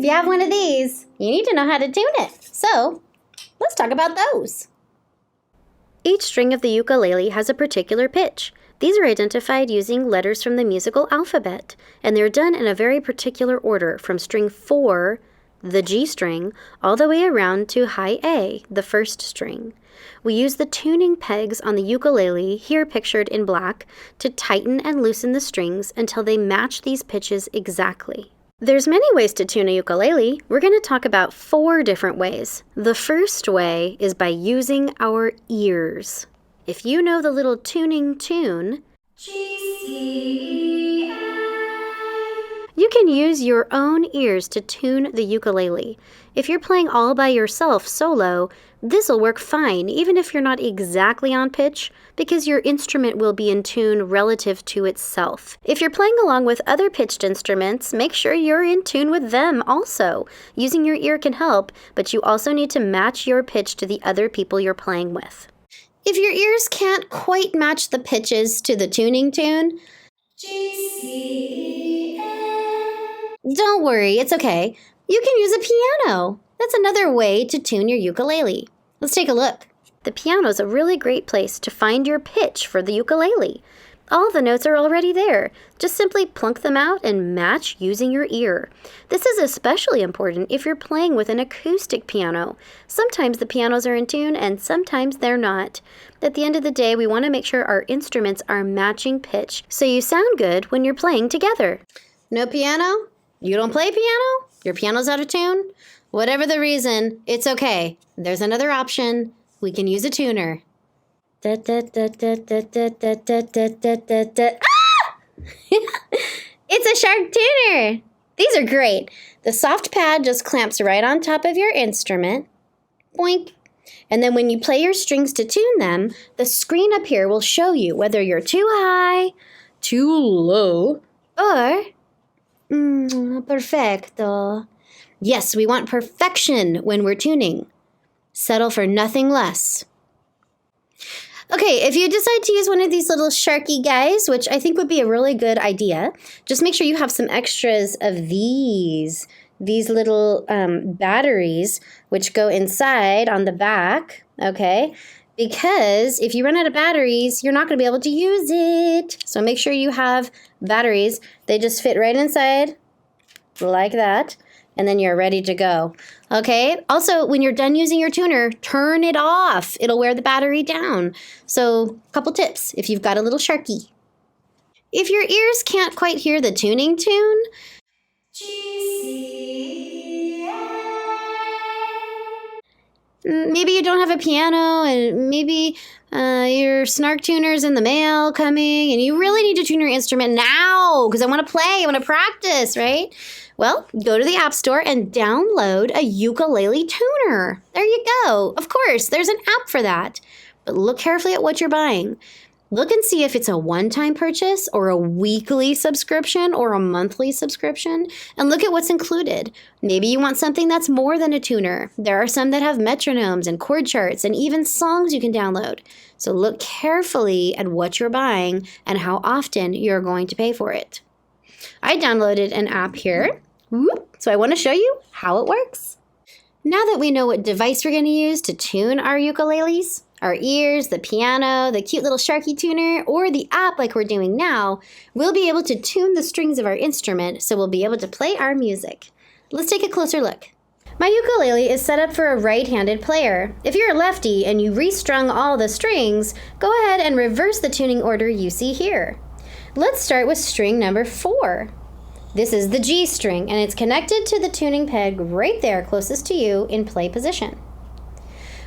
you have one of these, you need to know how to tune it. So, let's talk about those. Each string of the ukulele has a particular pitch. These are identified using letters from the musical alphabet, and they're done in a very particular order from string 4, the G string, all the way around to high A, the first string. We use the tuning pegs on the ukulele, here pictured in black, to tighten and loosen the strings until they match these pitches exactly. There's many ways to tune a ukulele. We're going to talk about 4 different ways. The first way is by using our ears. If you know the little tuning tune, G, C, A, you can use your own ears to tune the ukulele. If you're playing all by yourself solo, this'll work fine, even if you're not exactly on pitch, because your instrument will be in tune relative to itself. If you're playing along with other pitched instruments, make sure you're in tune with them also. Using your ear can help, but you also need to match your pitch to the other people you're playing with. If your ears can't quite match the pitches to the tuning tune, G, C, A, don't worry, it's okay. You can use a piano. That's another way to tune your ukulele. Let's take a look. The piano is a really great place to find your pitch for the ukulele. All the notes are already there. Just simply plunk them out and match using your ear. This is especially important if you're playing with an acoustic piano. Sometimes the pianos are in tune and sometimes they're not. At the end of the day, we want to make sure our instruments are matching pitch so you sound good when you're playing together. No piano? You don't play piano? Your piano's out of tune? Whatever the reason, it's okay. There's another option. We can use a tuner. Ah! It's a shark tuner. These are great. The soft pad just clamps right on top of your instrument. Boink. And then when you play your strings to tune them, the screen up here will show you whether you're too high, too low, or perfecto. Yes, we want perfection when we're tuning. Settle for nothing less. Okay, if you decide to use one of these little sharky guys, which I think would be a really good idea, just make sure you have some extras of these little batteries, which go inside on the back, okay? Because if you run out of batteries, you're not going to be able to use it. So make sure you have batteries. They just fit right inside like that. And then you're ready to go. Okay? Also, when you're done using your tuner, turn it off. It'll wear the battery down. So, couple tips if you've got a little sharky. If your ears can't quite hear the tuning tune, G, C, A. Maybe you don't have a piano, and maybe your snark tuner's in the mail coming, and you really need to tune your instrument now because I want to play, I want to practice, right? Well, go to the App Store and download a ukulele tuner. There you go. Of course, there's an app for that. But look carefully at what you're buying. Look and see if it's a one-time purchase or a weekly subscription or a monthly subscription. And look at what's included. Maybe you want something that's more than a tuner. There are some that have metronomes and chord charts and even songs you can download. So look carefully at what you're buying and how often you're going to pay for it. I downloaded an app here. So I want to show you how it works. Now that we know what device we're going to use to tune our ukuleles, our ears, the piano, the cute little sharky tuner, or the app like we're doing now, we'll be able to tune the strings of our instrument so we'll be able to play our music. Let's take a closer look. My ukulele is set up for a right-handed player. If you're a lefty and you restrung all the strings, go ahead and reverse the tuning order you see here. Let's start with string number 4. This is the G string, and it's connected to the tuning peg right there closest to you in play position.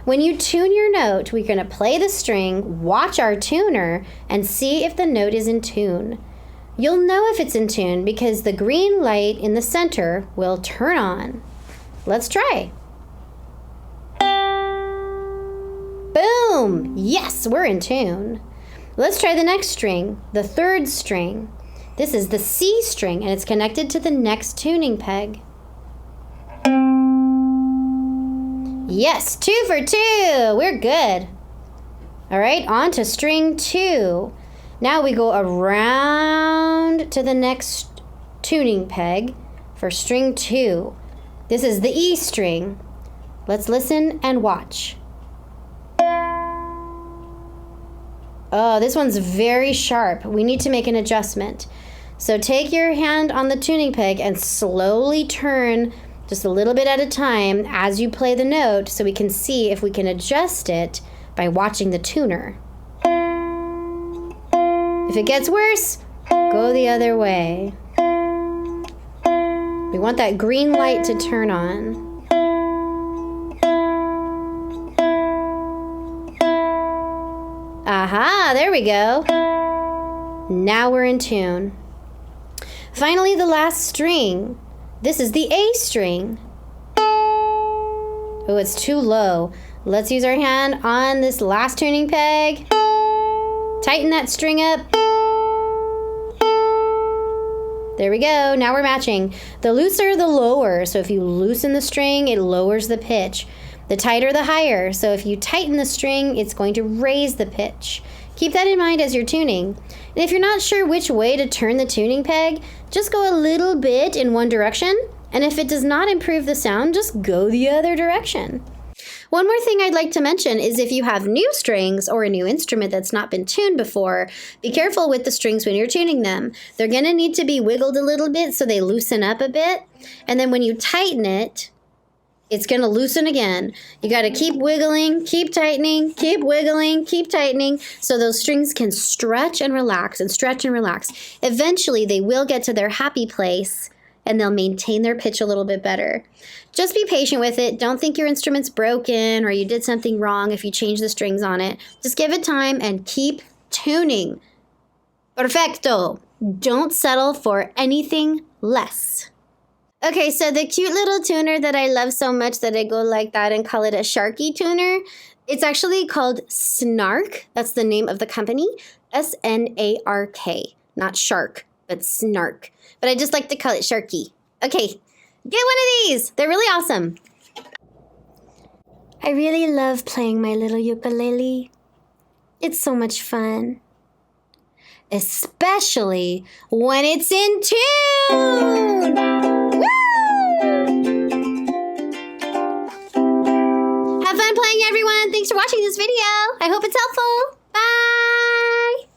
When you tune your note, we're going to play the string, watch our tuner, and see if the note is in tune. You'll know if it's in tune because the green light in the center will turn on. Let's try. Boom! Yes, we're in tune. Let's try the next string, the 3rd string. This is the C string, and it's connected to the next tuning peg. Yes, 2 for 2. We're good. All right, on to string 2. Now we go around to the next tuning peg for string 2. This is the E string. Let's listen and watch. Oh, this one's very sharp. We need to make an adjustment. So take your hand on the tuning peg and slowly turn just a little bit at a time as you play the note so we can see if we can adjust it by watching the tuner. If it gets worse, go the other way. We want that green light to turn on. Aha, there we go. Now we're in tune. Finally, the last string. This is the A string. Oh, it's too low. Let's use our hand on this last tuning peg. Tighten that string up. There we go. Now we're matching. The looser, the lower. So if you loosen the string, it lowers the pitch. The tighter, the higher. So if you tighten the string, it's going to raise the pitch. Keep that in mind as you're tuning. And if you're not sure which way to turn the tuning peg, just go a little bit in one direction. And if it does not improve the sound, just go the other direction. One more thing I'd like to mention is if you have new strings or a new instrument that's not been tuned before, be careful with the strings when you're tuning them. They're going to need to be wiggled a little bit so they loosen up a bit. And then when you tighten it, it's going to loosen again. You got to keep wiggling, keep tightening, keep wiggling, keep tightening, so those strings can stretch and relax and stretch and relax. Eventually, they will get to their happy place and they'll maintain their pitch a little bit better. Just be patient with it. Don't think your instrument's broken or you did something wrong if you change the strings on it. Just give it time and keep tuning. Perfecto. Don't settle for anything less. Okay, so the cute little tuner that I love so much that I go like that and call it a Sharky tuner, it's actually called Snark. That's the name of the company. S-N-A-R-K. Not shark, but Snark. But I just like to call it Sharky. Okay, get one of these. They're really awesome. I really love playing my little ukulele. It's so much fun. Especially when it's in tune. Have fun playing, everyone. Thanks for watching this video. I hope it's helpful.